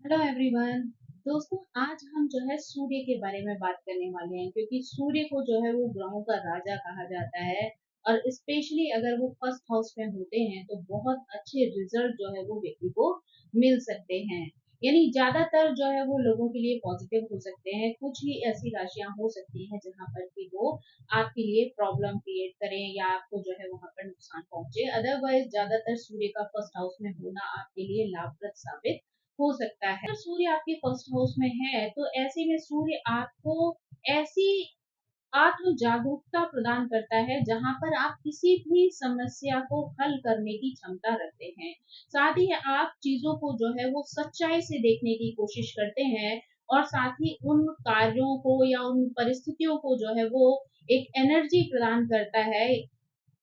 Hello everyone. दोस्तों, आज हम जो है सूर्य के बारे में बात करने वाले हैं, क्योंकि सूर्य को जो है वो ग्रहों का राजा कहा जाता है। और स्पेशली अगर वो फर्स्ट हाउस में होते हैं तो बहुत अच्छे रिजल्ट जो है वो व्यक्ति को मिल सकते हैं। यानी ज्यादातर जो है वो लोगों के लिए पॉजिटिव हो सकते हैं। कुछ ही ऐसी राशियां हो सकती हैं जहां पर कि वो आपके लिए प्रॉब्लम क्रिएट करें या आपको जो है वहां पर नुकसान पहुंचे। अदरवाइज ज्यादातर सूर्य का फर्स्ट हाउस में होना आपके लिए लाभप्रद साबित हो सकता है। अगर सूर्य आपके फर्स्ट हाउस में है तो ऐसे में सूर्य आपको ऐसी आत्म जागरूकता प्रदान करता है जहां पर आप किसी भी समस्या को हल करने की क्षमता रखते हैं। साथ ही आप चीजों को जो है वो सच्चाई से देखने की कोशिश करते हैं, और साथ ही उन कार्यों को या उन परिस्थितियों को जो है वो एक एनर्जी प्रदान करता है।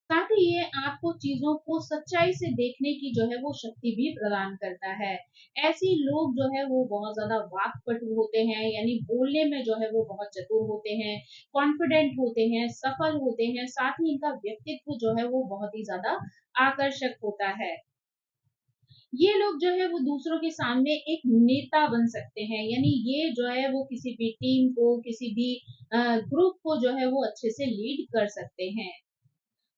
साथ ही ये आपको चीजों को सच्चाई से देखने की जो है वो शक्ति भी प्रदान करता है। ऐसे लोग जो है वो बहुत ज्यादा वाक्पटु होते हैं, यानी बोलने में जो है वो बहुत चतुर होते हैं, कॉन्फिडेंट होते हैं, सफल होते हैं। साथ ही इनका व्यक्तित्व जो है वो बहुत ही ज्यादा आकर्षक होता है। ये लोग जो है वो दूसरों के सामने एक नेता बन सकते हैं, यानी ये जो है वो किसी भी टीम को, किसी भी ग्रुप को जो है वो अच्छे से लीड कर सकते हैं।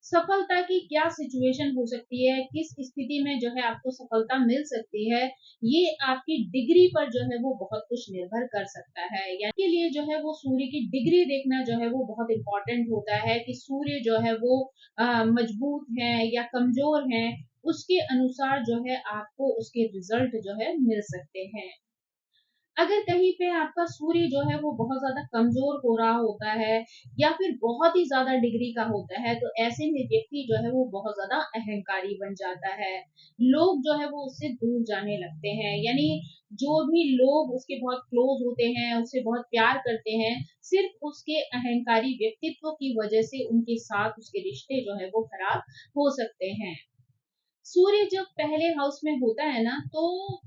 सफलता की क्या सिचुएशन हो सकती है, किस स्थिति में जो है आपको सफलता मिल सकती है, ये आपकी डिग्री पर जो है वो बहुत कुछ निर्भर कर सकता है। यानी के लिए जो है वो सूर्य की डिग्री देखना जो है वो बहुत इंपॉर्टेंट होता है कि सूर्य जो है वो मजबूत है या कमजोर है। उसके अनुसार जो है आपको उसके रिजल्ट जो है मिल सकते हैं। अगर कहीं पे आपका सूर्य जो है वो बहुत ज्यादा कमजोर हो रहा होता है या फिर बहुत ही ज्यादा डिग्री का होता है, तो ऐसे में व्यक्ति जो है वो बहुत ज्यादा अहंकारी बन जाता है। लोग जो है वो उससे दूर जाने लगते हैं। यानी जो भी लोग उसके बहुत क्लोज होते हैं, उससे बहुत प्यार करते हैं, सिर्फ उसके अहंकारी व्यक्तित्व की वजह से उनके साथ उसके रिश्ते जो है वो खराब हो सकते हैं। सूर्य जब पहले हाउस में होता है ना, तो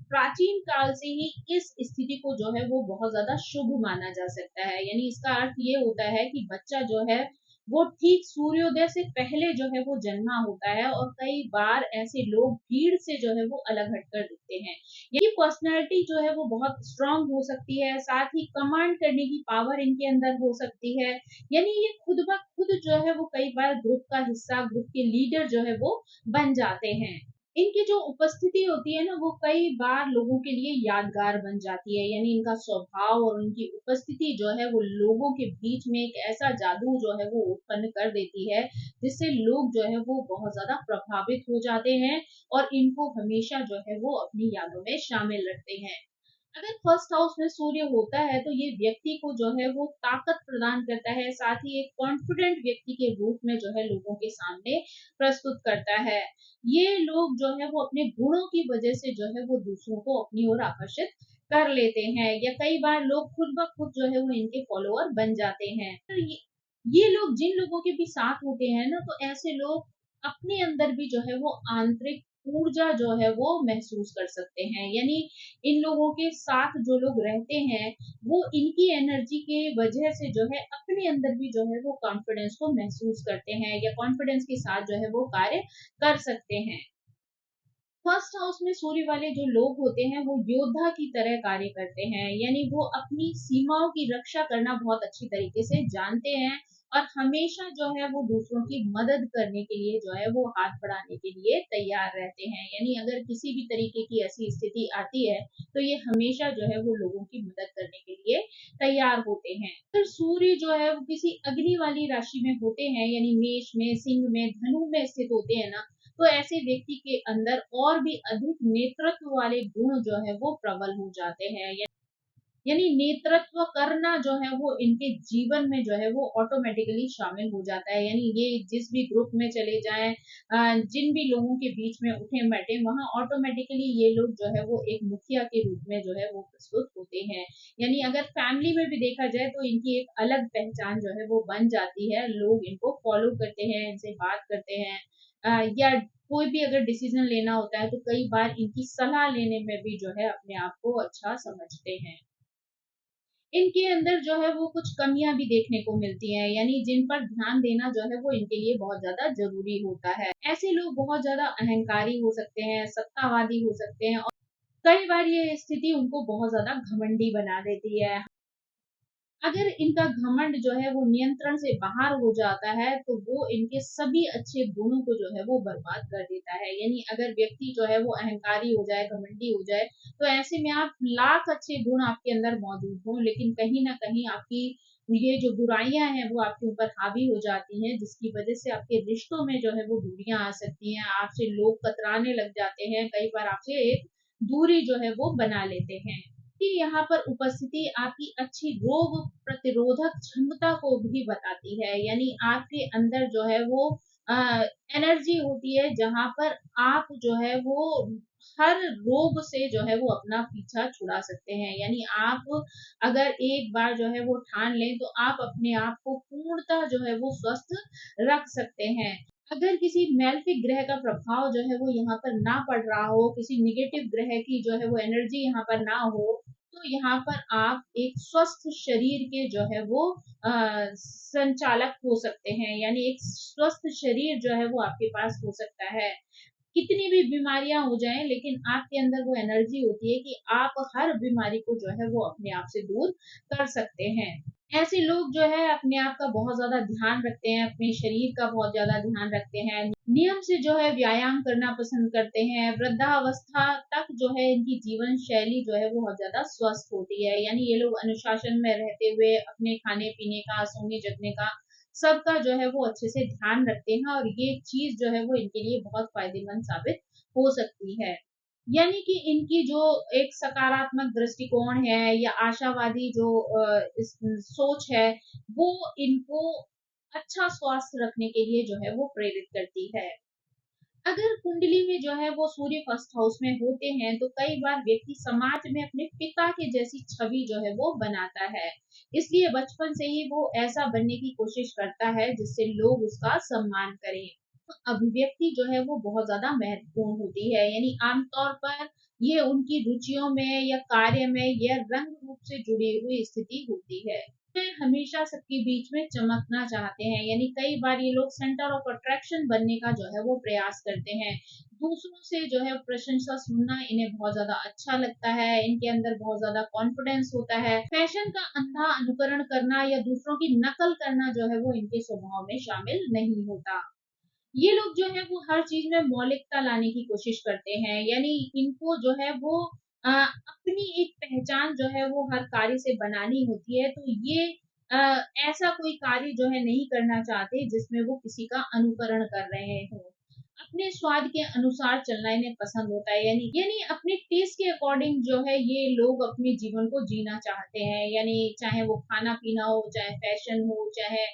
प्राचीन काल से ही इस स्थिति को जो है वो बहुत ज्यादा शुभ माना जा सकता है। यानी इसका अर्थ ये होता है कि बच्चा जो है वो ठीक सूर्योदय से पहले जो है वो जन्मा होता है। और कई बार ऐसे लोग भीड़ से जो है वो अलग हटकर दिखते हैं। ये पर्सनैलिटी जो है वो बहुत स्ट्रांग हो सकती है, साथ ही कमांड करने की पावर इनके अंदर हो सकती है। यानी ये खुद ब खुद जो है वो कई बार ग्रुप का हिस्सा, ग्रुप के लीडर जो है वो बन जाते हैं। इनकी जो उपस्थिति होती है ना, वो कई बार लोगों के लिए यादगार बन जाती है। यानी इनका स्वभाव और उनकी उपस्थिति जो है वो लोगों के बीच में एक ऐसा जादू जो है वो उत्पन्न कर देती है, जिससे लोग जो है वो बहुत ज्यादा प्रभावित हो जाते हैं और इनको हमेशा जो है वो अपनी यादों में शामिल रखते हैं। अगर फर्स्ट हाउस में सूर्य होता है तो ये व्यक्ति को जो है वो ताकत प्रदान करता है, साथ ही एक कॉन्फिडेंट व्यक्ति के रूप में जो है लोगों के सामने प्रस्तुत करता है। ये लोग जो है वो अपने गुणों की वजह से जो है वो दूसरों को अपनी ओर आकर्षित कर लेते हैं, या कई बार लोग खुद ब खुद जो है वो इनके फॉलोअर बन जाते हैं। तो ये लोग जिन लोगों के भी साथ होते हैं ना, तो ऐसे लोग अपने अंदर भी जो है वो आंतरिक ऊर्जा जो है वो महसूस कर सकते हैं। यानी इन लोगों के साथ जो लोग रहते हैं, वो इनकी एनर्जी के वजह से जो है अपने अंदर भी जो है वो कॉन्फिडेंस को महसूस करते हैं, या कॉन्फिडेंस के साथ जो है वो कार्य कर सकते हैं। फर्स्ट हाउस में सूर्य वाले जो लोग होते हैं वो योद्धा की तरह कार्य करते हैं। यानी वो अपनी सीमाओं की रक्षा करना बहुत अच्छी तरीके से जानते हैं, और हमेशा जो है वो दूसरों की मदद करने के लिए जो है वो हाथ बढ़ाने के लिए तैयार रहते हैं। यानी अगर किसी भी तरीके की ऐसी स्थिति आती है तो ये हमेशा जो है वो लोगों की मदद करने के लिए तैयार होते हैं। अगर सूर्य जो है वो किसी अग्नि वाली राशि में होते हैं, यानी मेष में, सिंह में, धनु में स्थित होते हैं ना, तो ऐसे व्यक्ति के अंदर और भी अधिक नेतृत्व वाले गुण जो है वो प्रबल हो जाते हैं। यानी नेतृत्व करना जो है वो इनके जीवन में जो है वो ऑटोमेटिकली शामिल हो जाता है। यानी ये जिस भी ग्रुप में चले जाएं, जिन भी लोगों के बीच में उठे बैठे, वहां ऑटोमेटिकली ये लोग जो है वो एक मुखिया के रूप में जो है वो प्रस्तुत होते हैं। यानी अगर फैमिली में भी देखा जाए तो इनकी एक अलग पहचान जो है वो बन जाती है। लोग इनको फॉलो करते हैं, इनसे बात करते हैं, या कोई भी अगर डिसीजन लेना होता है तो कई बार इनकी सलाह लेने में भी जो है अपने आप को अच्छा समझते हैं। इनके अंदर जो है वो कुछ कमियां भी देखने को मिलती हैं, यानी जिन पर ध्यान देना जो है वो इनके लिए बहुत ज्यादा जरूरी होता है। ऐसे लोग बहुत ज्यादा अहंकारी हो सकते हैं, सत्तावादी हो सकते हैं, कई बार ये स्थिति उनको बहुत ज्यादा घमंडी बना देती है। अगर इनका घमंड जो है वो नियंत्रण से बाहर हो जाता है तो वो इनके सभी अच्छे गुणों को जो है वो बर्बाद कर देता है। यानी अगर व्यक्ति जो है वो अहंकारी हो जाए, घमंडी हो जाए, तो ऐसे में आप लाख अच्छे गुण आपके अंदर मौजूद हों, लेकिन कहीं ना कहीं आपकी ये जो बुराइयां हैं वो आपके ऊपर हावी हो जाती हैं, जिसकी वजह से आपके रिश्तों में जो है वो दूरियां आ सकती हैं। आपसे लोग कतराने लग जाते हैं, कई बार आपसे एक दूरी जो है वो बना लेते हैं। कि यहाँ पर उपस्थिति आपकी अच्छी रोग प्रतिरोधक क्षमता को भी बताती है। यानी आपके अंदर जो है वो एनर्जी होती है, जहाँ पर आप जो है वो हर रोग से जो है वो अपना पीछा छुड़ा सकते हैं। यानी आप अगर एक बार जो है वो ठान लें तो आप अपने आप को पूर्णतः जो है वो स्वस्थ रख सकते हैं। अगर किसी मेलेफिक ग्रह का प्रभाव जो है वो यहाँ पर ना पड़ रहा हो, किसी निगेटिव ग्रह की जो है वो एनर्जी यहाँ पर ना हो, तो यहाँ पर आप एक स्वस्थ शरीर के जो है वो संचालक हो सकते हैं। यानी एक स्वस्थ शरीर जो है वो आपके पास हो सकता है। कितनी भी बीमारियां हो जाएं, लेकिन आपके अंदर वो एनर्जी होती है कि आप हर बीमारी को जो है वो अपने आप से दूर कर सकते हैं। ऐसे लोग जो है अपने आप का बहुत ज्यादा ध्यान रखते हैं, अपने शरीर का बहुत ज्यादा ध्यान रखते हैं, नियम से जो है व्यायाम करना पसंद करते हैं। वृद्धावस्था तक जो है इनकी जीवन शैली जो है वो बहुत ज्यादा स्वस्थ होती है। यानी ये लोग अनुशासन में रहते हुए अपने खाने पीने का, सोने जगने का, सबका जो है वो अच्छे से ध्यान रखते हैं, और ये चीज जो है वो इनके लिए बहुत फायदेमंद साबित हो सकती है। यानी कि इनकी जो एक सकारात्मक दृष्टिकोण है या आशावादी जो सोच है, वो इनको अच्छा स्वास्थ्य रखने के लिए जो है वो प्रेरित करती है। अगर कुंडली में जो है वो सूर्य फर्स्ट हाउस में होते हैं तो कई बार व्यक्ति समाज में अपने पिता के जैसी छवि जो है वो बनाता है। इसलिए बचपन से ही वो ऐसा बनने की कोशिश करता है जिससे लोग उसका सम्मान करें। अभिव्यक्ति जो है वो बहुत ज्यादा महत्वपूर्ण होती है। यानी आमतौर पर ये उनकी रुचियों में या कार्य में या रंग रूप से जुड़ी हुई स्थिति होती है। वे हमेशा सबके बीच में चमकना चाहते हैं। यानी कई बार ये लोग सेंटर ऑफ अट्रैक्शन बनने का जो है वो प्रयास करते हैं। दूसरों से जो है प्रशंसा सुनना इन्हें बहुत ज्यादा अच्छा लगता है। इनके अंदर बहुत ज्यादा कॉन्फिडेंस होता है। फैशन का अंधा अनुकरण करना या दूसरों की नकल करना जो है वो इनके स्वभाव में शामिल नहीं होता। ये लोग जो है वो हर चीज में मौलिकता लाने की कोशिश करते हैं। यानी इनको जो है वो अपनी एक पहचान जो है वो हर कार्य से बनानी होती है। तो ये अ, ऐसा कोई कार्य जो है नहीं करना चाहते जिसमें वो किसी का अनुकरण कर रहे हो। अपने स्वाद के अनुसार चलना इन्हें पसंद होता है। यानी यानी अपने टेस्ट के अकॉर्डिंग जो है ये लोग अपने जीवन को जीना चाहते हैं। यानी चाहे वो खाना पीना हो, चाहे फैशन हो, चाहे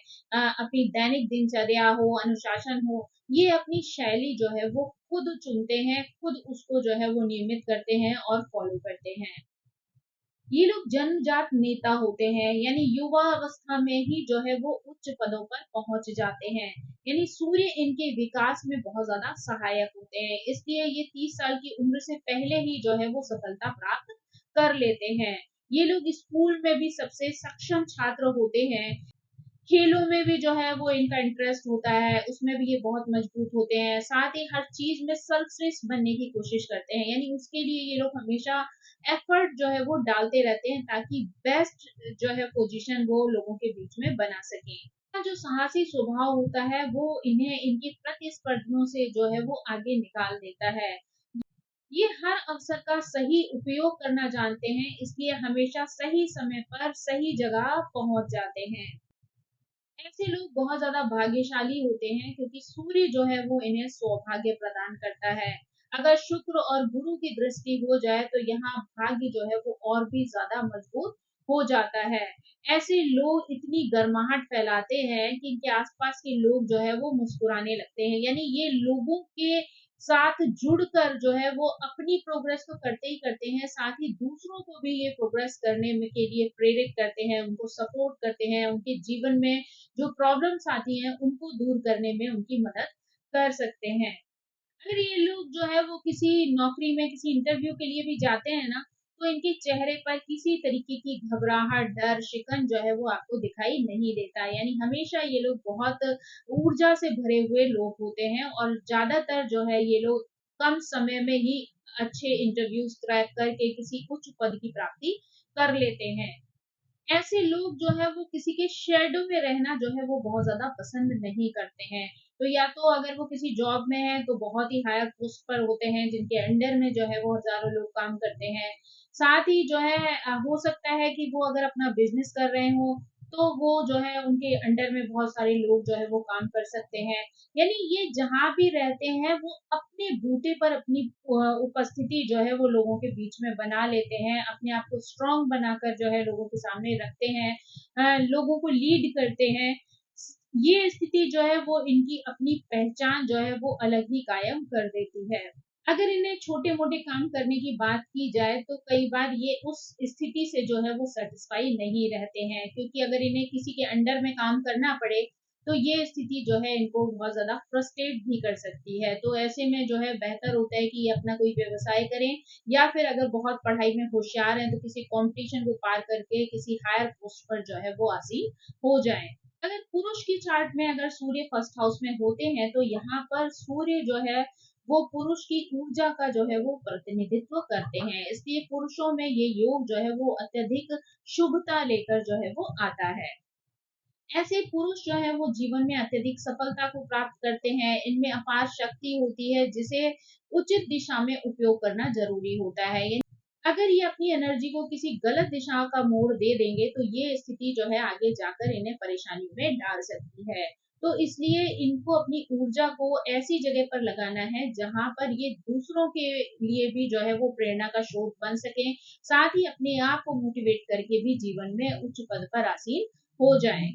अपनी दैनिक दिनचर्या हो, अनुशासन हो, ये अपनी शैली जो है वो खुद चुनते हैं, खुद उसको जो है वो नियमित करते हैं और फॉलो करते हैं। ये लोग जन्मजात नेता होते हैं। यानी युवा अवस्था में ही जो है वो उच्च पदों पर पहुंच जाते हैं। यानी सूर्य इनके विकास में बहुत ज्यादा सहायक होते हैं, इसलिए ये 30 साल की उम्र से पहले ही जो है वो सफलता प्राप्त कर लेते हैं। ये लोग स्कूल में भी सबसे सक्षम छात्र होते हैं। खेलों में भी जो है वो इनका इंटरेस्ट होता है, उसमें भी ये बहुत मजबूत होते हैं। साथ ही हर चीज में सर्वश्रेष्ठ बनने की कोशिश करते हैं। यानी उसके लिए ये लोग हमेशा एफर्ट जो है वो डालते रहते हैं ताकि बेस्ट जो है पोजीशन वो लोगों के बीच में बना सके। जो साहसी स्वभाव होता है वो इन्हें इनके प्रतिस्पर्धियों से जो है वो आगे निकाल देता है। ये हर अवसर का सही उपयोग करना जानते हैं, इसलिए हमेशा सही समय पर सही जगह पहुंच जाते हैं। ऐसे लोग बहुत ज्यादा भाग्यशाली होते हैं क्योंकि सूर्य जो है वो इन्हें सौभाग्य प्रदान करता है। अगर शुक्र और गुरु की दृष्टि हो जाए तो यहाँ भाग्य जो है वो और भी ज्यादा मजबूत हो जाता है। ऐसे लोग इतनी गर्माहट फैलाते हैं कि इनके आसपास के लोग जो है वो मुस्कुराने लगते हैं। यानी ये लोगों के साथ जुड़कर जो है वो अपनी प्रोग्रेस तो करते ही करते हैं, साथ ही दूसरों को भी ये प्रोग्रेस करने में के लिए प्रेरित करते हैं, उनको सपोर्ट करते हैं, उनके जीवन में जो प्रॉब्लम्स आती हैं उनको दूर करने में उनकी मदद कर सकते हैं। अगर ये लोग जो है वो किसी नौकरी में किसी इंटरव्यू के लिए भी जाते हैं ना, तो इनके चेहरे पर किसी तरीके की घबराहट, डर, शिकन जो है वो आपको दिखाई नहीं देता। यानी हमेशा ये लोग बहुत ऊर्जा से भरे हुए लोग होते हैं, और ज्यादातर जो है ये लोग कम समय में ही अच्छे इंटरव्यूज क्रैक करके किसी उच्च पद की प्राप्ति कर लेते हैं। ऐसे लोग जो है वो किसी के शेडो में रहना जो है वो बहुत ज्यादा पसंद नहीं करते हैं। तो या तो अगर वो किसी जॉब में है तो बहुत ही हायर पोस्ट पर होते हैं जिनके अंडर में जो है वो हजारों लोग काम करते हैं। साथ ही जो है हो सकता है कि वो अगर अपना बिजनेस कर रहे हो तो वो जो है उनके अंडर में बहुत सारे लोग जो है वो काम कर सकते हैं। यानी ये जहाँ भी रहते हैं वो अपने बूते पर अपनी उपस्थिति जो है वो लोगों के बीच में बना लेते हैं, अपने आप को स्ट्रांग बनाकर जो है लोगों के सामने रखते हैं, लोगों को लीड करते हैं। ये स्थिति जो है वो इनकी अपनी पहचान जो है वो अलग ही कायम कर देती है। अगर इन्हें छोटे-मोटे काम करने की बात की जाए तो कई बार ये उस स्थिति से जो है वो सैटिस्फाई नहीं रहते हैं, क्योंकि अगर इन्हें किसी के अंडर में काम करना पड़े तो ये स्थिति जो है इनको बहुत ज़्यादा फ्रस्ट्रेट भी कर सकती है। तो ऐसे में जो है बेहतर होता है कि ये अपना कोई व्यवसाय करें या फिर अगर बहुत पढ़ाई में होशियार हैं तो किसी कॉम्पिटिशन को पार करके किसी हायर पोस्ट पर जो है वो आसीन हो जाएँ। अगर पुरुष की चार्ट में अगर सूर्य फर्स्ट हाउस में होते हैं तो यहाँ पर सूर्य जो है वो पुरुष की ऊर्जा का जो है वो प्रतिनिधित्व करते हैं, इसलिए पुरुषों में ये योग जो है वो अत्यधिक शुभता लेकर जो है वो आता है। ऐसे पुरुष जो है वो जीवन में अत्यधिक सफलता को प्राप्त करते हैं, इनमें अपार शक्ति होती है जिसे उचित दिशा में उपयोग करना जरूरी होता है। अगर ये अपनी एनर्जी को किसी गलत दिशा का मोड़ दे देंगे तो ये स्थिति जो है आगे जाकर इन्हें परेशानी में डाल सकती है। तो इसलिए इनको अपनी ऊर्जा को ऐसी जगह पर लगाना है जहां पर ये दूसरों के लिए भी जो है वो प्रेरणा का स्रोत बन सके, साथ ही अपने आप को मोटिवेट करके भी जीवन में उच्च पद पर आसीन हो जाएं।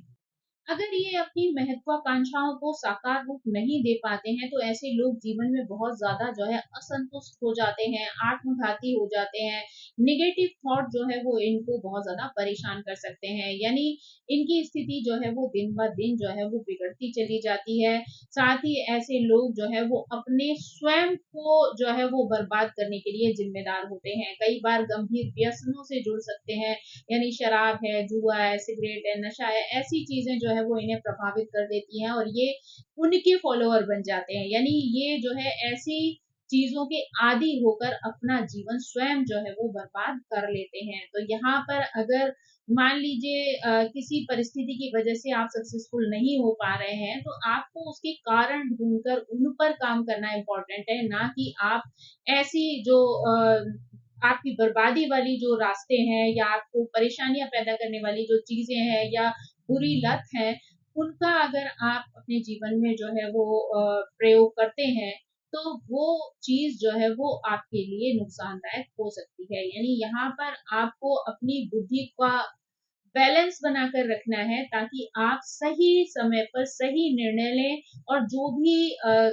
अगर ये अपनी महत्वाकांक्षाओं को साकार रूप नहीं दे पाते हैं तो ऐसे लोग जीवन में बहुत ज्यादा जो है असंतुष्ट हो जाते हैं, आत्मघाती हो जाते हैं। निगेटिव थॉट जो है वो इनको बहुत ज्यादा परेशान कर सकते हैं, यानी इनकी स्थिति जो है वो दिन ब दिन जो है वो बिगड़ती चली जाती है। साथ ही ऐसे लोग जो है वो अपने स्वयं को जो है वो बर्बाद करने के लिए जिम्मेदार होते हैं, कई बार गंभीर व्यसनों से जुड़ सकते हैं, यानी शराब है, जुआ है, सिगरेट है, नशा है, ऐसी चीजें जो है वो इन्हें प्रभावित कर देती हैं और ये उनके फॉलोअर बन जाते हैं। यानी ये जो है ऐसी चीजों के आदि होकर अपना जीवन स्वयं जो है वो बर्बाद कर लेते हैं। तो यहाँ पर अगर मान लीजिए किसी परिस्थिति की वजह से आप सक्सेसफुल नहीं हो पा रहे हैं तो आपको उसके कारण ढूंढकर उन पर काम करना इम्पोर्टेंट है, ना कि आप ऐसी जो आपकी बर्बादी वाली जो रास्ते हैं या आपको परेशानियां पैदा करने वाली जो चीजें हैं या बुरी लत है उनका अगर आप अपने जीवन में जो है वो प्रयोग करते हैं तो वो चीज जो है वो आपके लिए नुकसानदायक हो सकती है। यानी यहाँ पर आपको अपनी बुद्धि का बैलेंस बनाकर रखना है ताकि आप सही समय पर सही निर्णय लें और जो भी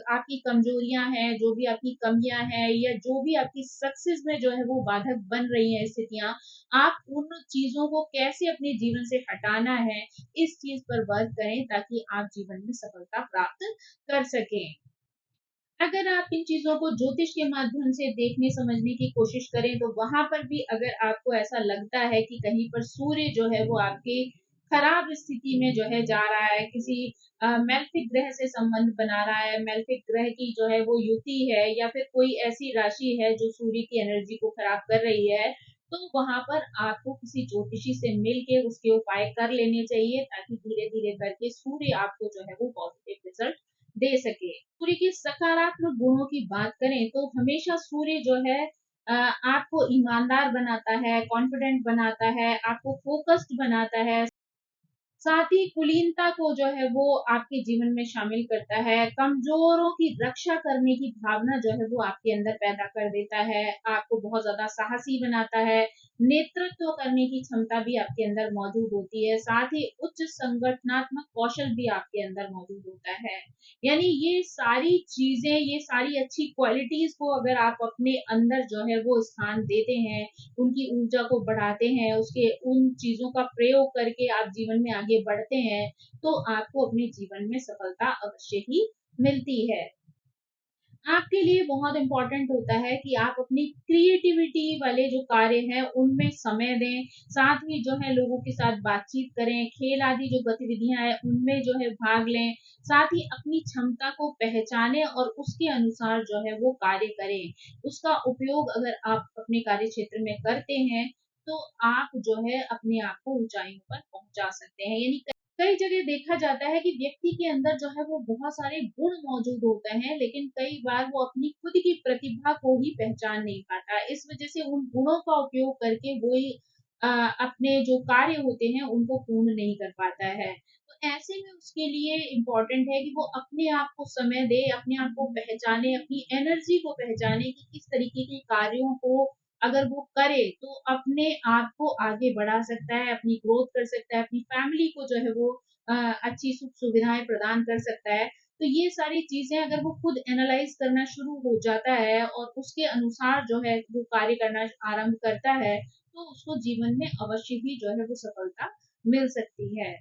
आपकी कमजोरियां हैं, जो भी आपकी कमियां हैं या जो भी आपकी सक्सेस में जो है वो बाधक बन रही हैं स्थितियां, आप उन चीजों को कैसे अपने जीवन से हटाना है इस चीज पर वर्क करें ताकि आप जीवन में सफलता प्राप्त कर सकें। अगर आप इन चीजों को ज्योतिष के माध्यम से देखने समझने की कोशिश करें तो वहां पर भी अगर आपको ऐसा लगता है कि कहीं पर सूर्य जो है वो आपके खराब स्थिति में जो है जा रहा है, किसी मेल्फिक ग्रह से संबंध बना रहा है, मेल्फिक ग्रह की जो है वो युति है या फिर कोई ऐसी राशि है जो सूर्य की एनर्जी को खराब कर रही है, तो वहां पर आपको किसी ज्योतिषी से मिल के उसके उपाय कर लेने चाहिए ताकि धीरे धीरे करके सूर्य आपको जो है वो पॉजिटिव रिजल्ट दे सके। सूर्य के सकारात्मक गुणों की बात करें तो हमेशा सूर्य जो है आपको ईमानदार बनाता है, कॉन्फिडेंट बनाता है, आपको फोकस्ड बनाता है, साथ ही कुलीनता को जो है वो आपके जीवन में शामिल करता है, कमजोरों की रक्षा करने की भावना जो है वो आपके अंदर पैदा कर देता है, आपको बहुत ज्यादा साहसी बनाता है, नेतृत्व करने की क्षमता भी आपके अंदर मौजूद होती है, साथ ही उच्च संगठनात्मक कौशल भी आपके अंदर मौजूद होता है। यानी ये सारी चीजें, ये सारी अच्छी क्वालिटीज को अगर आप अपने अंदर जो है वो स्थान देते हैं, उनकी ऊर्जा को बढ़ाते हैं, उसके उन चीजों का प्रयोग करके आप जीवन में आगे बढ़ते हैं तो आपको अपने जीवन में सफलता अवश्य ही मिलती है। आपके लिए बहुत इम्पोर्टेंट होता है कि आप अपनी क्रिएटिविटी वाले जो कार्य हैं उनमें समय दें, साथ ही जो है लोगों के साथ बातचीत करें, खेल आदि जो गतिविधियां हैं उनमें जो है भाग लें, साथ ही अपनी क्षमता को पहचानें और उसके अनुसार जो है वो कार्य करें। उसका उपयोग अगर आप अपने कार्य क्षेत्र में करते हैं तो आप जो है अपने आप को ऊंचाइयों पर पहुंचा सकते हैं। यानी कई जगह देखा जाता है कि व्यक्ति के अंदर जो है वो बहुत सारे गुण मौजूद होते हैं, लेकिन कई बार वो अपनी खुद की प्रतिभा को ही पहचान नहीं पाता। इस वजह से उन गुणों का उपयोग करके वो ही अपने जो कार्य होते हैं उनको पूर्ण नहीं कर पाता है। तो ऐसे में उसके लिए इम्पोर्टेंट है कि वो अपने आप को समय दे, अपने आप को पहचाने, अपनी एनर्जी को पहचाने कि किस तरीके के कार्यों को अगर वो करे तो अपने आप को आगे बढ़ा सकता है, अपनी ग्रोथ कर सकता है, अपनी फैमिली को जो है वो अच्छी सुख सुविधाएं प्रदान कर सकता है। तो ये सारी चीजें अगर वो खुद एनालाइज करना शुरू हो जाता है और उसके अनुसार जो है वो कार्य करना आरंभ करता है तो उसको जीवन में अवश्य ही जो है वो सफलता मिल सकती है।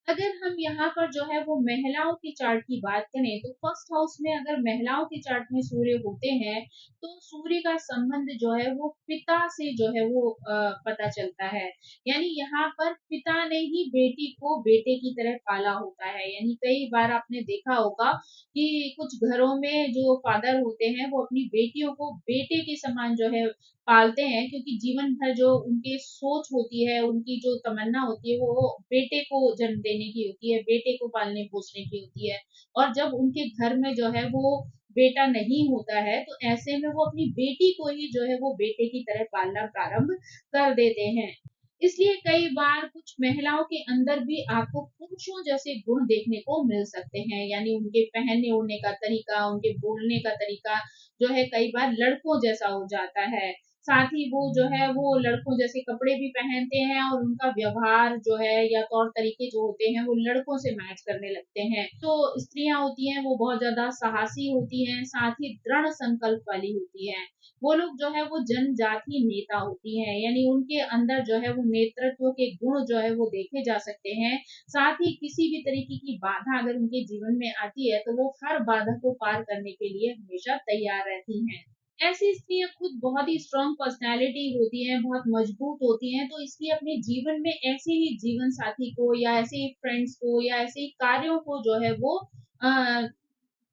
अगर हम यहाँ पर जो है वो महिलाओं के चार्ट की बात करें तो फर्स्ट हाउस में अगर महिलाओं के चार्ट में सूर्य होते हैं तो सूर्य का संबंध जो है वो पिता से जो है वो पता चलता है। यानी यहाँ पर पिता ने ही बेटी को बेटे की तरह पाला होता है। यानी कई बार आपने देखा होगा कि कुछ घरों में जो फादर होते हैं वो अपनी बेटियों को बेटे के समान जो है पालते हैं, क्योंकि जीवन भर जो उनकी सोच होती है, उनकी जो तमन्ना होती है वो बेटे को जन्म देने की होती है, बेटे को पालने पोसने की होती है। और जब उनके घर में जो है वो बेटा नहीं होता है तो ऐसे में वो अपनी बेटी को ही जो है वो बेटे की तरह पालना प्रारंभ कर देते हैं। इसलिए कई बार कुछ महिलाओं के अंदर भी आपको पुरुषों जैसे गुण देखने को मिल सकते हैं। यानी उनके पहनने ओढ़ने का तरीका, उनके बोलने का तरीका जो है कई बार लड़कों जैसा हो जाता है। साथ ही वो जो है वो लड़कों जैसे कपड़े भी पहनते हैं और उनका व्यवहार जो है या तौर तरीके जो होते हैं वो लड़कों से मैच करने लगते हैं। तो स्त्रियां होती हैं वो बहुत ज्यादा साहसी होती हैं, साथ ही दृढ़ संकल्प वाली होती हैं। वो लोग जो है वो जनजातीय नेता होती हैं। यानी उनके अंदर जो है वो नेतृत्व के गुण जो है वो देखे जा सकते हैं। साथ ही किसी भी तरीके की बाधा अगर उनके जीवन में आती है तो वो हर बाधा को पार करने के लिए हमेशा तैयार रहती हैं। ऐसी स्त्रियां खुद बहुत ही स्ट्रांग पर्सनैलिटी होती हैं, बहुत मजबूत होती हैं, तो इसलिए अपने जीवन में ऐसे ही जीवन साथी को या ऐसे ही फ्रेंड्स को या ऐसे ही कार्यों को जो है वो अ,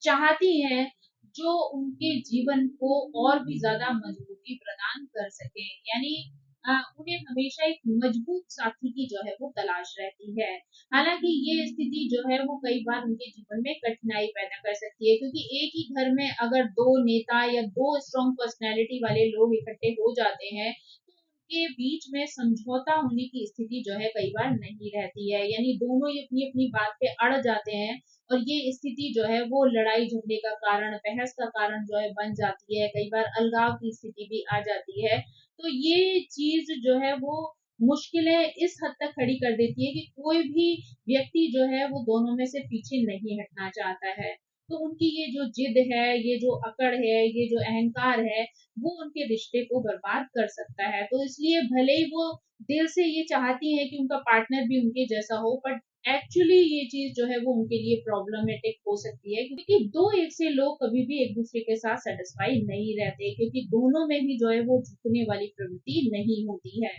चाहती हैं जो उनके जीवन को और भी ज्यादा मजबूती प्रदान कर सके। यानी उन्हें हमेशा एक मजबूत साथी की जो है वो तलाश रहती है। हालांकि ये स्थिति जो है वो कई बार उनके जीवन में कठिनाई पैदा कर सकती है, क्योंकि एक ही घर में अगर दो नेता या दो स्ट्रॉन्ग पर्सनैलिटी वाले लोग इकट्ठे हो जाते हैं तो उनके बीच में समझौता होने की स्थिति जो है कई बार नहीं रहती है। यानी दोनों ही अपनी अपनी बात पे अड़ जाते हैं और ये स्थिति जो है वो लड़ाई झगड़े का कारण, बहस का कारण जो है बन जाती है। कई बार अलगाव की स्थिति भी आ जाती है। तो ये चीज जो है वो मुश्किलें इस हद तक खड़ी कर देती है कि कोई भी व्यक्ति जो है वो दोनों में से पीछे नहीं हटना चाहता है। तो उनकी ये जो जिद है, ये जो अकड़ है, ये जो अहंकार है, वो उनके रिश्ते को बर्बाद कर सकता है। तो इसलिए भले ही वो दिल से ये चाहती है कि उनका पार्टनर भी उनके जैसा हो, बट एक्चुअली ये चीज जो है वो उनके लिए प्रॉब्लमेटिक हो सकती है, क्योंकि दो एक से लोग कभी भी एक दूसरे के साथ सेटिस्फाई नहीं रहते, क्योंकि दोनों में ही जो है वो झुकने वाली प्रवृत्ति नहीं होती है।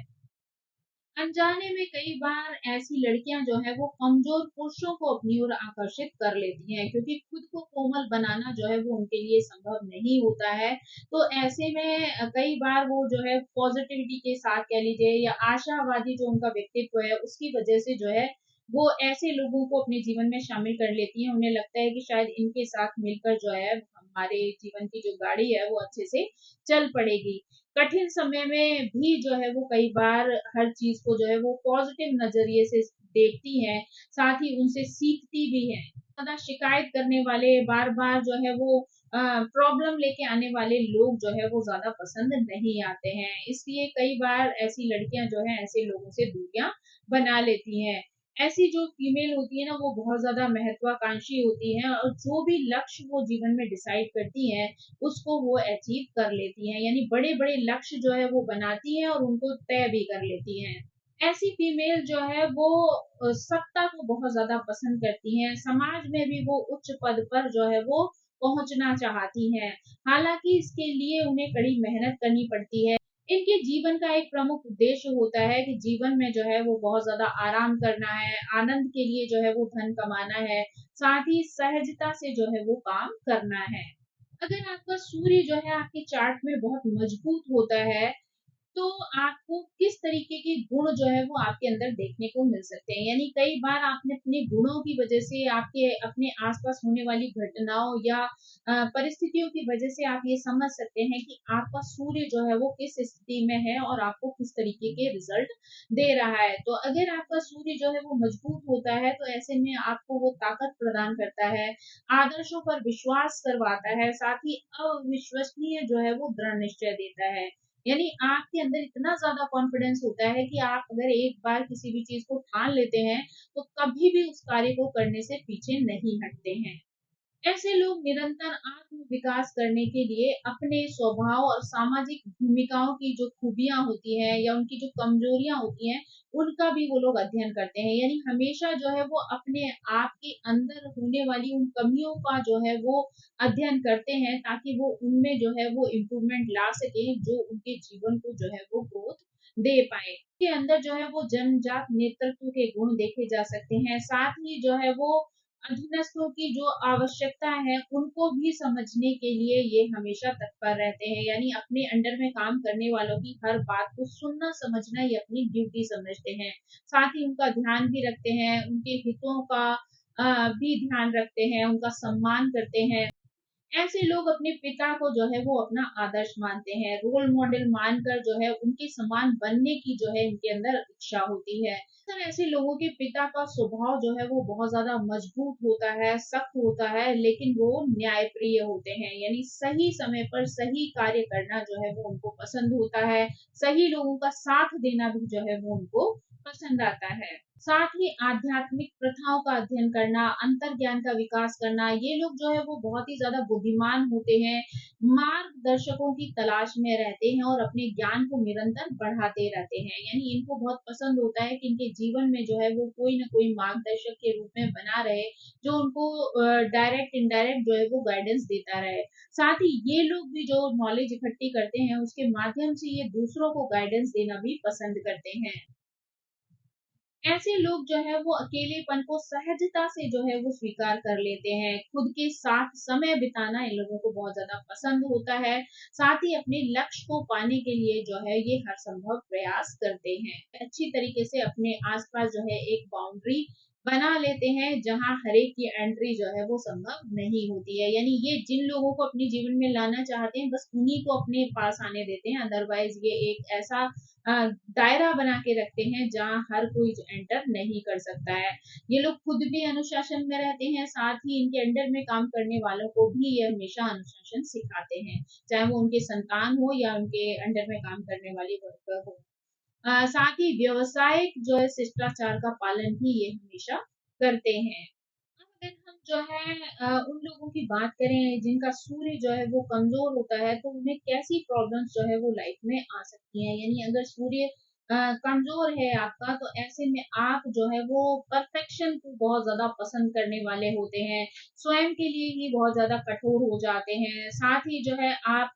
अनजाने में कई बार ऐसी लड़कियां जो है वो कमजोर पुरुषों को अपनी ओर आकर्षित कर लेती हैं, क्योंकि खुद को कोमल बनाना जो है वो उनके लिए संभव नहीं होता है। तो ऐसे में कई बार वो जो है पॉजिटिविटी के साथ कह लीजिए या आशावादी जो उनका व्यक्तित्व है उसकी वजह से जो है वो ऐसे लोगों को अपने जीवन में शामिल कर लेती हैं। उन्हें लगता है कि शायद इनके साथ मिलकर जो है हमारे जीवन की जो गाड़ी है वो अच्छे से चल पड़ेगी। कठिन समय में भी जो है वो कई बार हर चीज को जो है वो पॉजिटिव नजरिए से देखती हैं, साथ ही उनसे सीखती भी हैं। ज्यादा शिकायत करने वाले, बार बार जो है वो प्रॉब्लम लेके आने वाले लोग जो है वो ज्यादा पसंद नहीं आते हैं। इसलिए कई बार ऐसी लड़कियां जो है ऐसे लोगों से दूरियां बना लेती हैं। ऐसी जो फीमेल होती है ना वो बहुत ज्यादा महत्वाकांक्षी होती है और जो भी लक्ष्य वो जीवन में डिसाइड करती हैं उसको वो अचीव कर लेती हैं। यानी बड़े बड़े लक्ष्य जो है वो बनाती हैं और उनको तय भी कर लेती हैं। ऐसी फीमेल जो है वो सत्ता को बहुत ज्यादा पसंद करती हैं। समाज में भी वो उच्च पद पर जो है वो पहुंचना चाहती हैं। हालांकि इसके लिए उन्हें कड़ी मेहनत करनी पड़ती है। इनके जीवन का एक प्रमुख उद्देश्य होता है कि जीवन में जो है वो बहुत ज्यादा आराम करना है, आनंद के लिए जो है वो धन कमाना है, साथ ही सहजता से जो है वो काम करना है। अगर आपका सूर्य जो है आपके चार्ट में बहुत मजबूत होता है, तो आपको किस तरीके के गुण जो है वो आपके अंदर देखने को मिल सकते हैं। यानी कई बार आपने अपने गुणों की वजह से, आपके अपने आसपास होने वाली घटनाओं या परिस्थितियों की वजह से आप ये समझ सकते हैं कि आपका सूर्य जो है वो किस स्थिति में है और आपको किस तरीके के रिजल्ट दे रहा है। तो अगर आपका सूर्य जो है वो मजबूत होता है, तो ऐसे में आपको वो ताकत प्रदान करता है, आदर्शों पर विश्वास करवाता है, साथ ही अविश्वसनीय जो है वो दृढ़ निश्चय देता है। यानी आपके अंदर इतना ज़्यादा कॉन्फिडेंस होता है कि आप अगर एक बार किसी भी चीज़ को ठान लेते हैं, तो कभी भी उस कार्य को करने से पीछे नहीं हटते हैं। ऐसे लोग निरंतर आत्म विकास करने के लिए अपने स्वभाव और सामाजिक भूमिकाओं की जो खूबियां होती हैं या उनकी जो कमजोरियां होती हैं, उनका भी वो लोग अध्ययन करते हैं। यानी हमेशा जो है वो अपने आप के अंदर होने वाली उन कमियों का जो है वो अध्ययन करते हैं, ताकि वो उनमें जो है वो इम्प्रूवमेंट ला सके, जो उनके जीवन को जो है वो ग्रोथ दे पाए। के अंदर जो है वो जन्मजात नेतृत्व के गुण देखे जा सकते हैं। साथ ही जो है वो अधीनस्थों की जो आवश्यकता है, उनको भी समझने के लिए ये हमेशा तत्पर रहते हैं। यानी अपने अंडर में काम करने वालों की हर बात को सुनना समझना ये अपनी ड्यूटी समझते हैं। साथ ही उनका ध्यान भी रखते हैं, उनके हितों का भी ध्यान रखते हैं, उनका सम्मान करते हैं। ऐसे लोग अपने पिता को जो है वो अपना आदर्श मानते हैं, रोल मॉडल मानकर जो है उनके समान बनने की जो है इनके अंदर इच्छा होती है। अक्सर ऐसे लोगों के पिता का स्वभाव जो है वो बहुत ज्यादा मजबूत होता है, सख्त होता है, लेकिन वो न्यायप्रिय होते हैं। यानी सही समय पर सही कार्य करना जो है वो उनको पसंद होता है, सही लोगों का साथ देना भी जो है वो उनको पसंद आता है। साथ ही आध्यात्मिक प्रथाओं का अध्ययन करना, अंतर्ज्ञान का विकास करना, ये लोग जो है वो बहुत ही ज्यादा बुद्धिमान होते हैं, मार्गदर्शकों की तलाश में रहते हैं और अपने ज्ञान को निरंतर बढ़ाते रहते हैं। यानी इनको बहुत पसंद होता है कि इनके जीवन में जो है वो कोई ना कोई मार्गदर्शक के रूप में बना रहे, जो उनको डायरेक्ट इनडायरेक्ट जो है वो गाइडेंस देता रहे। साथ ही ये लोग भी जो नॉलेज इकट्ठी करते हैं, उसके माध्यम से ये दूसरों को गाइडेंस देना भी पसंद करते हैं। ऐसे लोग जो है वो अकेलेपन को सहजता से जो है वो स्वीकार कर लेते हैं। खुद के साथ समय बिताना इन लोगों को बहुत ज्यादा पसंद होता है। साथ ही अपने लक्ष्य को पाने के लिए जो है ये हर संभव प्रयास करते हैं। अच्छी तरीके से अपने आसपास जो है एक बाउंड्री बना लेते हैं, जहां हर एक की एंट्री जो है वो संभव नहीं होती है। यानी ये जिन लोगों को अपने जीवन में लाना चाहते हैं, बस उन्हीं को अपने पास आने देते हैं। अदरवाइज ये एक ऐसा अ, दायरा बना के रखते हैं जहाँ हर कोई एंटर नहीं कर सकता है। ये लोग खुद भी अनुशासन में रहते हैं, साथ ही इनके अंडर में काम करने वालों को भी ये हमेशा अनुशासन सिखाते हैं, चाहे वो उनके संतान हो या उनके अंडर में काम करने वाली वर्कर हो। साथ ही व्यवसायिक जो है शिष्टाचार का पालन भी ये हमेशा करते हैं। अब अगर हम जो है उन लोगों की बात करें जिनका सूर्य जो है वो कमजोर होता है, तो उन्हें कैसी प्रॉब्लम्स जो है वो लाइफ में आ सकती हैं। यानी अगर सूर्य कमजोर है आपका, तो ऐसे में आप जो है वो परफेक्शन को बहुत ज्यादा पसंद करने वाले होते हैं, स्वयं के लिए ही बहुत ज्यादा कठोर हो जाते हैं। साथ ही जो है आप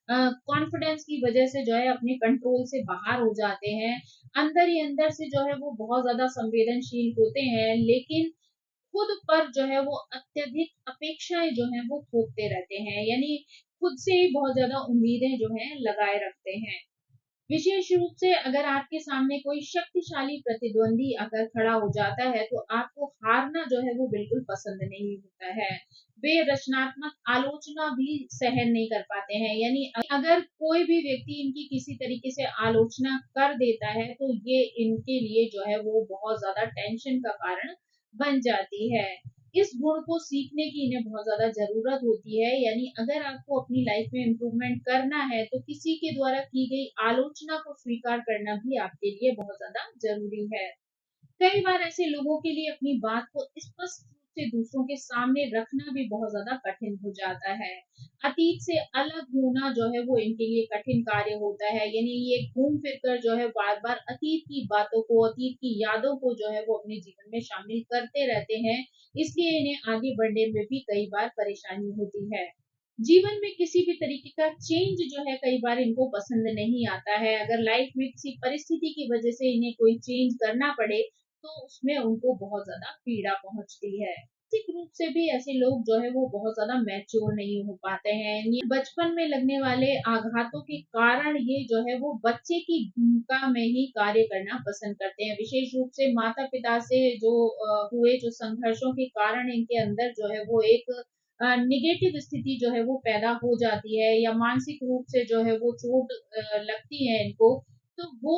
कॉन्फिडेंस की वजह से जो है अपने कंट्रोल से बाहर हो जाते हैं। अंदर ही अंदर से जो है वो बहुत ज्यादा संवेदनशील होते हैं, लेकिन खुद पर जो है वो अत्यधिक अपेक्षाएं जो हैं वो थोपते रहते हैं। यानी खुद से ही बहुत ज्यादा उम्मीदें जो हैं लगाए रखते हैं। विशेष रूप से अगर आपके सामने कोई शक्तिशाली प्रतिद्वंदी अगर खड़ा हो जाता है, तो आपको हारना जो है वो बिल्कुल पसंद नहीं होता है। वे रचनात्मक आलोचना भी सहन नहीं कर पाते हैं। यानी अगर कोई भी व्यक्ति इनकी किसी तरीके से आलोचना कर देता है, तो ये इनके लिए जो है वो बहुत ज्यादा टेंशन का कारण बन जाती है। इस गुण को सीखने की इन्हें बहुत ज़्यादा ज़रूरत होती है। यानी अगर आपको अपनी लाइफ में इम्प्रूवमेंट करना है, तो किसी के द्वारा की गई आलोचना को स्वीकार करना भी आपके लिए बहुत ज़्यादा ज़रूरी है। कई बार ऐसे लोगों के लिए अपनी बात को स्पष्ट रूप से दूसरों के सामने रखना भी बहुत ज़्यादा कठिन हो जाता है। अतीत से अलग होना जो है वो इनके लिए कठिन कार्य होता है, यानी ये घूम फिर कर जो है बार-बार अतीत की बातों को, अतीत की यादों को जो है वो अपने जीवन में शामिल करते रहते हैं, इसलिए इन्हें आगे बढ़ने में भी कई बार परेशानी होती है। जीवन में किसी भी तरीके का चेंज जो है कई बार इनको पसंद नहीं आता है। अगर लाइफ में किसी परिस्थिति की वजह से इन्हें कोई चेंज करना पड़े, तो उसमें उनको बहुत ज़्यादा पीड़ा पहुँचती है। मानसिक रूप से भी ऐसे लोग जो है वो बहुत ज़्यादा मैच्योर नहीं हो पाते हैं। ये बचपन में लगने वाले आघातों के कारण ये जो है वो बच्चे की भूमिका में ही कार्य करना पसंद करते हैं। विशेष रूप से माता-पिता से जो हुए जो संघर्षों के कारण इनके अंदर जो है वो एक नेगेटिव स्थिति जो है वो पैदा हो जाती है, या मानसिक रूप से जो है वो चोट लगती है इनको, तो वो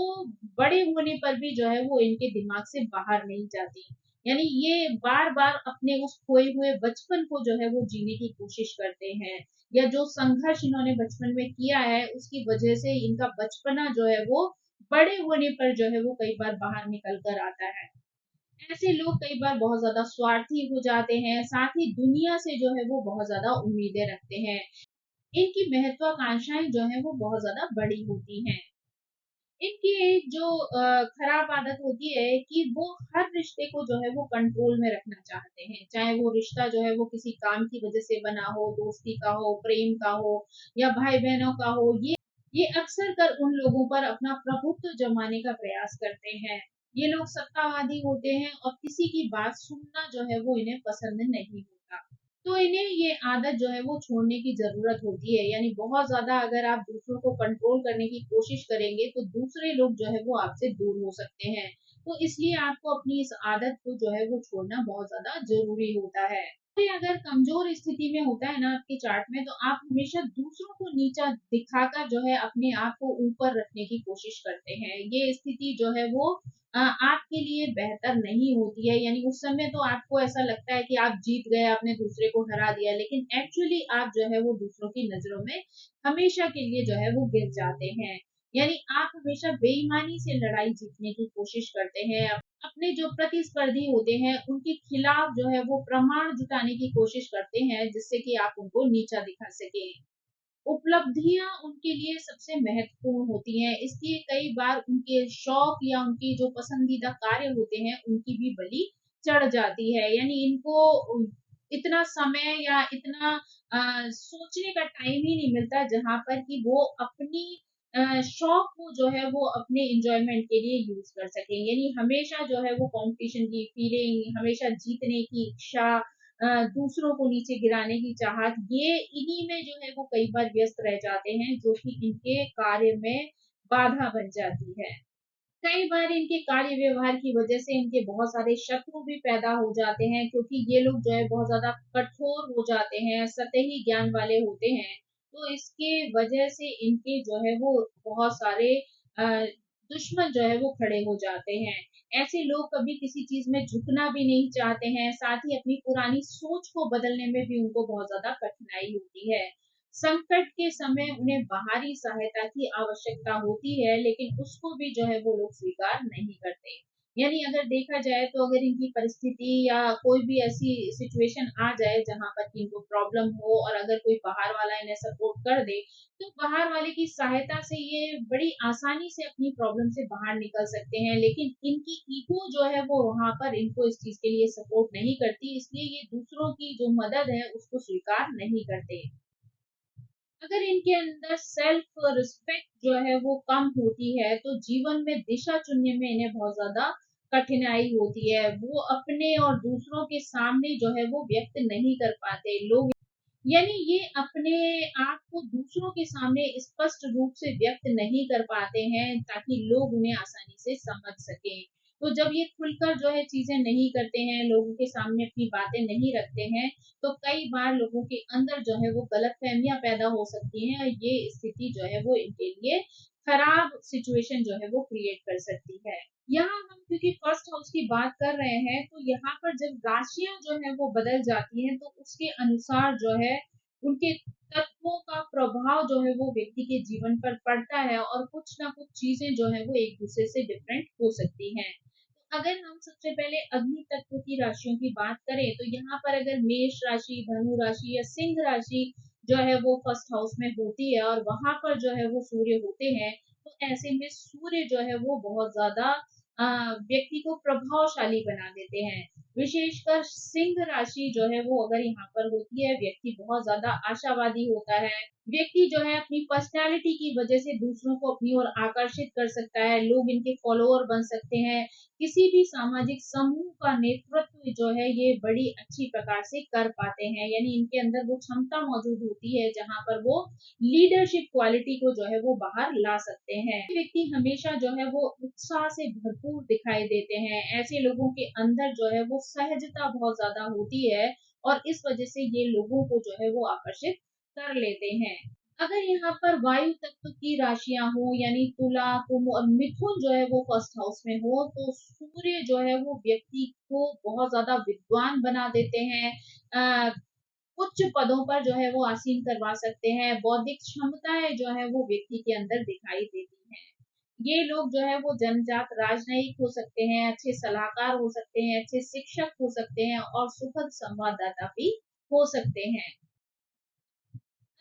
बड़े होने पर भी जो है वो इनके दिमाग से बाहर नहीं जाती। यानी ये बार-बार अपने उस खोए हुए बचपन को जो है वो जीने की कोशिश करते हैं, या जो संघर्ष इन्होंने बचपन में किया है उसकी वजह से इनका बचपना जो है वो बड़े होने पर जो है वो कई बार बाहर निकल कर आता है। ऐसे लोग कई बार बहुत ज़्यादा स्वार्थी हो जाते हैं, साथ ही दुनिया से जो है वो बहुत ज़्यादा उम्मीदें रखते हैं। इनकी महत्वाकांक्षाएँ जो हैं वो बहुत ज़्यादा बड़ी होती हैं। इनकी एक जो खराब आदत होती है कि वो हर रिश्ते को जो है वो कंट्रोल में रखना चाहते हैं। चाहे वो रिश्ता जो है वो किसी काम की वज़ह से बना हो, दोस्ती का हो, प्रेम का हो या भाई-बहनों का हो, ये अक्सर कर उन लोगों पर अपना प्रभुत्व जमाने का प्रयास करते हैं। ये लोग सत्तावादी होते हैं और किसी की बात सुनना जो है वो इन्हें पसंद नहीं होता। तो इन्हें ये आदत जो है वो छोड़ने की ज़रूरत होती है, यानी बहुत ज़्यादा अगर आप दूसरों को कंट्रोल करने की कोशिश करेंगे, तो दूसरे लोग जो है वो आपसे दूर हो सकते हैं। तो इसलिए आपको अपनी इस आदत को जो है वो छोड़ना बहुत ज़्यादा ज़रूरी होता है। कोई अगर कमज़ोर स्थिति में होता है ना आपके चार्ट में, तो आप हमेशा दूसरों को नीचा दिखाकर जो है अपने आप को ऊपर रखने की कोशिश करते हैं। ये स्थिति जो है वो आपके लिए बेहतर नहीं होती है, यानी उस समय तो आपको ऐसा लगता है कि आप जीत गए, आपने दूसरे को हरा दिया, लेकिन एक्चुअली आप जो है वो दूसरों की नज़रों में हमेशा के लिए जो है वो गिर जाते हैं। यानी आप हमेशा बेईमानी से लड़ाई जीतने की कोशिश करते हैं। अपने जो प्रतिस्पर्धी होते हैं, उनके खिलाफ जो है वो प्रमाण जुटाने की कोशिश करते हैं, जिससे कि आप उनको नीचा दिखा सकें। उपलब्धियाँ उनके लिए सबसे महत्वपूर्ण होती हैं, इसलिए कई बार उनके शौक या उनकी जो पसंदीदा कार्य होते हैं, उनकी भी बलि चढ़ जाती है। यानी इनको इतना समय या इतना सोचने का टाइम ही नहीं मिलता, जहाँ पर कि वो अपनी शौक को जो है वो अपने एन्जॉयमेंट के लिए यूज़ कर सकें। यानी हमेशा जो है वो कॉम्पिटिशन की फीलिंग, हमेशा जीतने की इच्छा, दूसरों को नीचे गिराने की चाहत, ये इन्हीं में जो है वो कई बार व्यस्त रह जाते हैं, जो कि इनके कार्य में बाधा बन जाती है। कई बार इनके कार्य व्यवहार की वजह से इनके बहुत सारे शत्रु भी पैदा हो जाते हैं, क्योंकि ये लोग जो है बहुत ज़्यादा कठोर हो जाते हैं, सतही ज्ञान वाले होते हैं। तो इसके वजह से इनके जो है वो बहुत सारे अ, दुश्मन जो है वो खड़े हो जाते हैं। ऐसे लोग कभी किसी चीज़ में झुकना भी नहीं चाहते हैं, साथ ही अपनी पुरानी सोच को बदलने में भी उनको बहुत ज़्यादा कठिनाई होती है। संकट के समय उन्हें बाहरी सहायता की आवश्यकता होती है, लेकिन उसको भी जो है वो लोग स्वीकार नहीं करते। यानी अगर देखा जाए तो अगर इनकी परिस्थिति या कोई भी ऐसी सिचुएशन आ जाए जहाँ पर कि इनको प्रॉब्लम हो और अगर कोई बाहर वाला इन्हें सपोर्ट कर दे, तो बाहर वाले की सहायता से ये बड़ी आसानी से अपनी प्रॉब्लम से बाहर निकल सकते हैं। लेकिन इनकी ईगो जो है वो वहाँ पर इनको इस चीज़ के लिए सपोर्ट नहीं करती, इसलिए ये दूसरों की जो मदद है उसको स्वीकार नहीं करते। अगर इनके अंदर सेल्फ रिस्पेक्ट जो है वो कम होती है, तो जीवन में दिशा चुनने में इन्हें बहुत ज़्यादा कठिनाई होती है। वो अपने और दूसरों के सामने जो है वो व्यक्त नहीं कर पाते। लोग, यानी ये अपने आप को दूसरों के सामने स्पष्ट रूप से व्यक्त नहीं कर पाते हैं, ताकि लोग उन्हें आसानी से समझ सकें। तो जब ये खुलकर जो है चीज़ें नहीं करते हैं, लोगों के सामने अपनी बातें नहीं रखते हैं, तो कई बार लोगों के अंदर जो है वो गलतफ़हमियाँ पैदा हो सकती हैं, और ये स्थिति जो है वो इनके लिए खराब सिचुएशन जो है वो क्रिएट कर सकती है। यहाँ हम क्योंकि फर्स्ट हाउस की बात कर रहे हैं, तो यहाँ पर जब राशियाँ जो हैं वो बदल जाती हैं, तो उसके अनुसार जो है उनके तत्वों का प्रभाव जो है वो व्यक्ति के जीवन पर पड़ता है, और कुछ ना कुछ चीज़ें जो हैं वो एक-दूसरे से डिफरेंट हो सकती हैं। अगर हम सबसे पहले अग्नि तत्व की राशियों की बात करें तो यहाँ पर अगर मेष राशि, धनु राशि या सिंह राशि जो है वो फर्स्ट हाउस में होती है और वहां पर जो है वो सूर्य होते हैं, तो ऐसे में सूर्य जो है वो बहुत ज्यादा व्यक्ति को प्रभावशाली बना देते हैं। विशेषकर सिंह राशि जो है वो अगर यहाँ पर होती है, व्यक्ति बहुत ज्यादा आशावादी होता है। व्यक्ति जो है अपनी पर्सनैलिटी की वजह से दूसरों को अपनी ओर आकर्षित कर सकता है, लोग इनके फॉलोअर बन सकते हैं। किसी भी सामाजिक समूह का नेतृत्व जो है ये बड़ी अच्छी प्रकार से कर पाते हैं, यानी इनके अंदर वो क्षमता मौजूद होती है जहां पर वो लीडरशिप क्वालिटी को जो है वो बाहर ला सकते हैं। व्यक्ति हमेशा जो है वो उत्साह से भरपूर दिखाई देते हैं। ऐसे लोगों के अंदर जो है वो सहजता बहुत ज्यादा होती है और इस वजह से ये लोगों को जो है वो आकर्षित कर लेते हैं। अगर यहाँ पर वायु तत्व की राशियां हो, यानी तुला, कुंभ और मिथुन जो है वो फर्स्ट हाउस में हो, तो सूर्य जो है वो व्यक्ति को बहुत ज्यादा विद्वान बना देते हैं। अ, उच्च पदों पर जो है वो आसीन करवा सकते हैं। बौद्धिक क्षमताएं जो है वो व्यक्ति के अंदर दिखाई देती हैं। ये लोग जो है वो जन्मजात राजनयिक हो सकते हैं, अच्छे सलाहकार हो सकते हैं, अच्छे शिक्षक हो सकते हैं और सुखद संवाददाता भी हो सकते हैं।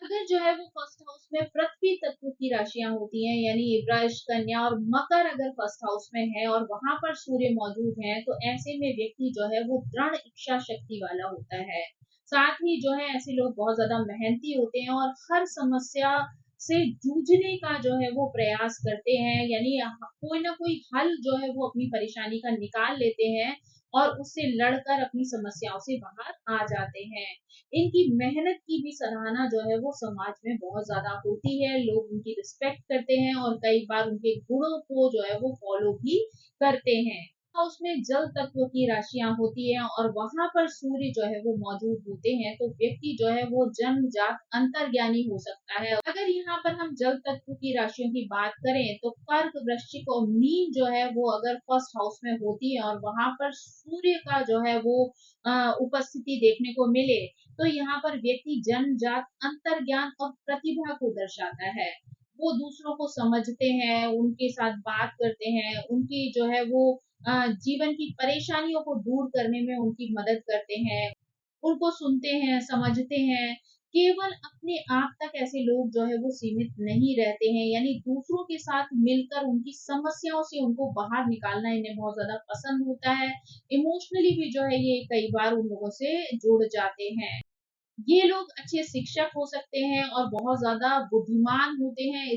अगर जो है वो फर्स्ट हाउस में पृथ्वी तत्व की राशियां होती हैं, यानी वृष, कन्या और मकर अगर फर्स्ट हाउस में है और वहां पर सूर्य मौजूद है, तो ऐसे में व्यक्ति जो है वो दृढ़ इच्छा शक्ति वाला होता है। साथ ही जो है ऐसे लोग बहुत ज्यादा मेहनती होते हैं और हर समस्या से जूझने का जो है वो प्रयास करते हैं, यानी कोई ना कोई हल जो है वो अपनी परेशानी का निकाल लेते हैं और उससे लड़कर अपनी समस्याओं से बाहर आ जाते हैं। इनकी मेहनत की भी सराहना जो है वो समाज में बहुत ज्यादा होती है, लोग उनकी रिस्पेक्ट करते हैं और कई बार उनके गुणों को जो है वो फॉलो भी करते हैं। उसमें जल तत्व की राशियां होती हैं और वहां पर सूर्य जो है वो मौजूद होते हैं, तो व्यक्ति जो है वो जन्मजात अंतर्ज्ञानी हो सकता है। अगर यहाँ पर हम जल तत्व की राशियों की बात करें तो कर्क, वृश्चिक और मीन जो है वो अगर फर्स्ट हाउस में होती है और वहां पर सूर्य का जो है वो उपस्थिति देखने को मिले, तो यहाँ पर व्यक्ति जन्मजात अंतर्ज्ञान और प्रतिभा को दर्शाता है। वो दूसरों को समझते हैं, उनके साथ बात करते हैं, उनकी जो है वो जीवन की परेशानियों को दूर करने में उनकी मदद करते हैं, उनको सुनते हैं, समझते हैं। केवल अपने आप तक ऐसे लोग जो है वो सीमित नहीं रहते हैं, यानी दूसरों के साथ मिलकर उनकी समस्याओं से उनको बाहर निकालना इन्हें बहुत ज्यादा पसंद होता है। इमोशनली भी जो है ये कई बार उन लोगों से जुड़ जाते हैं। ये लोग अच्छे शिक्षक हो सकते हैं और बहुत ज्यादा बुद्धिमान होते हैं।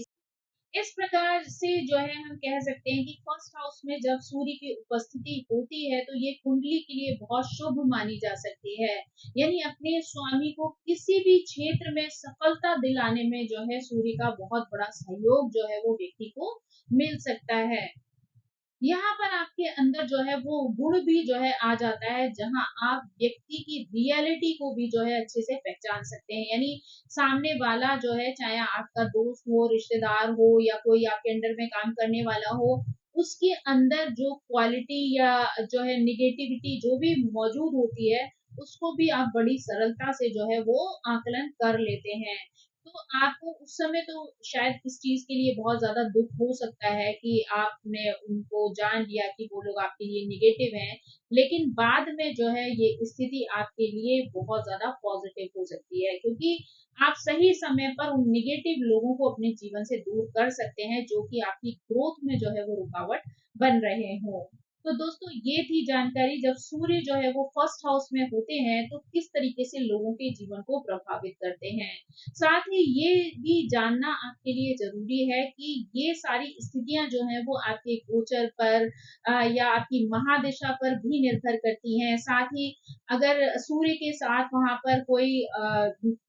इस प्रकार से जो है हम कह सकते हैं कि फर्स्ट हाउस में जब सूर्य की उपस्थिति होती है तो ये कुंडली के लिए बहुत शुभ मानी जा सकती है, यानी अपने स्वामी को किसी भी क्षेत्र में सफलता दिलाने में जो है सूर्य का बहुत बड़ा सहयोग जो है वो व्यक्ति को मिल सकता है। यहाँ पर आपके अंदर जो है वो गुण भी जो है आ जाता है, जहाँ आप व्यक्ति की रियलिटी को भी जो है अच्छे से पहचान सकते हैं, यानी सामने वाला जो है चाहे आपका दोस्त हो, रिश्तेदार हो या कोई आपके अंडर में काम करने वाला हो, उसके अंदर जो क्वालिटी या जो है निगेटिविटी जो भी मौजूद होती है, उसको भी आप बड़ी सरलता से जो है वो आकलन कर लेते हैं। तो आपको उस समय तो शायद इस चीज के लिए बहुत ज्यादा दुख हो सकता है कि आपने उनको जान लिया कि वो लोग आपके लिए निगेटिव हैं, लेकिन बाद में जो है ये स्थिति आपके लिए बहुत ज्यादा पॉजिटिव हो सकती है, क्योंकि आप सही समय पर उन निगेटिव लोगों को अपने जीवन से दूर कर सकते हैं जो कि आपकी ग्रोथ में जो है वो रुकावट बन रहे हों। तो दोस्तों ये थी जानकारी, जब सूर्य जो है वो फर्स्ट हाउस में होते हैं तो किस तरीके से लोगों के जीवन को प्रभावित करते हैं। साथ ही ये भी जानना आपके लिए ज़रूरी है कि ये सारी स्थितियाँ जो हैं वो आपके गोचर पर या आपकी महादशा पर भी निर्भर करती हैं। साथ ही अगर सूर्य के साथ वहाँ पर कोई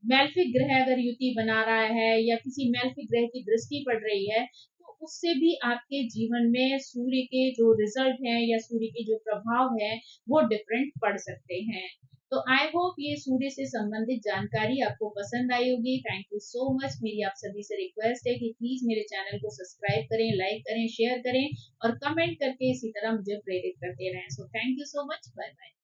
मैलेफिक ग्रह अगर युति बना रहा है या किसी मैलेफिक ग्रह की दृष्टि पड़ रही है, तो उससे भी आपके जीवन में सूर्य के जो रिजल्ट हैं या सूर्य के जो प्रभाव हैं, वो डिफरेंट पड़ सकते हैं। तो आई होप ये सूर्य से संबंधित जानकारी आपको पसंद आई होगी। Thank you so much. मेरी आप सभी से रिक्वेस्ट है कि प्लीज मेरे चैनल को सब्सक्राइब करें, लाइक करें, शेयर करें और कमेंट करके इसी तरह मुझे प्रेरित करते रहें। So thank you so much. Bye bye.